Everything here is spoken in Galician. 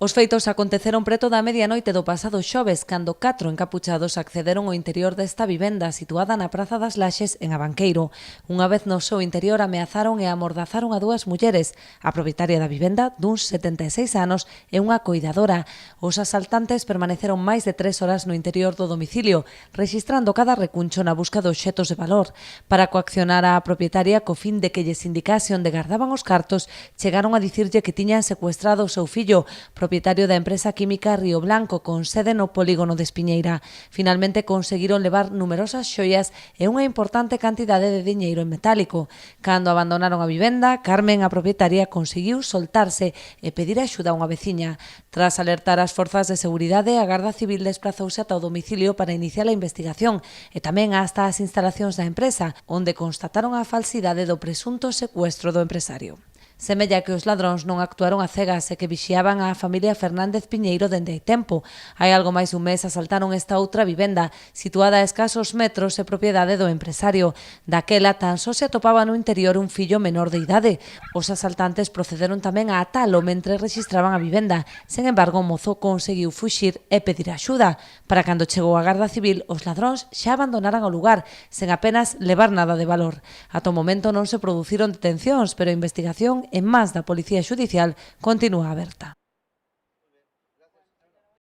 Os feitos aconteceron preto da medianoite do pasado xoves, cando 4 encapuchados accederon ao interior desta vivenda situada na Praza das Laxes, en Abanqueiro. Unha vez no seu interior ameazaron e amordazaron a dúas mulleres, a propietaria da vivenda, duns 76 anos, e unha coidadora. Os asaltantes permaneceron máis de 3 horas no interior do domicilio, rexistrando cada recuncho na busca de obxetos de valor. Para coaccionar a propietaria, co fin de que lles indicase onde gardaban os cartos, chegaron a dicirlle que tiñan secuestrado o seu fillo, propietario da empresa química Río Blanco, con sede no polígono de Espiñeira. Finalmente conseguiron levar numerosas xoias e unha importante cantidade de diñeiro en metálico. Cando abandonaron a vivenda, Carmen, a propietaria, conseguiu soltarse e pedir axuda a unha veciña. Tras alertar as forzas de seguridade, a Garda Civil desprazouse ata o domicilio para iniciar a investigación e tamén hasta as instalacións da empresa, onde constataron a falsidade do presunto secuestro do empresario. Semella que os ladróns non actuaron a cegas e que vixiaban a familia Fernández Piñeiro dende hai tempo. Hai algo máis dun mes asaltaron esta outra vivenda, situada a escasos metros e propiedade do empresario. Daquela tan só se atopaba no interior un fillo menor de idade. Os asaltantes procederon tamén a atalo mentre rexistraban a vivenda. Sen embargo, o mozo conseguiu fuxir e pedir axuda. Para cando chegou a Garda Civil, os ladróns xa abandonaran o lugar, sen apenas levar nada de valor. Ata o momento non se produciron detencións, pero a investigación en mans da Policía Xudicial continúa aberta.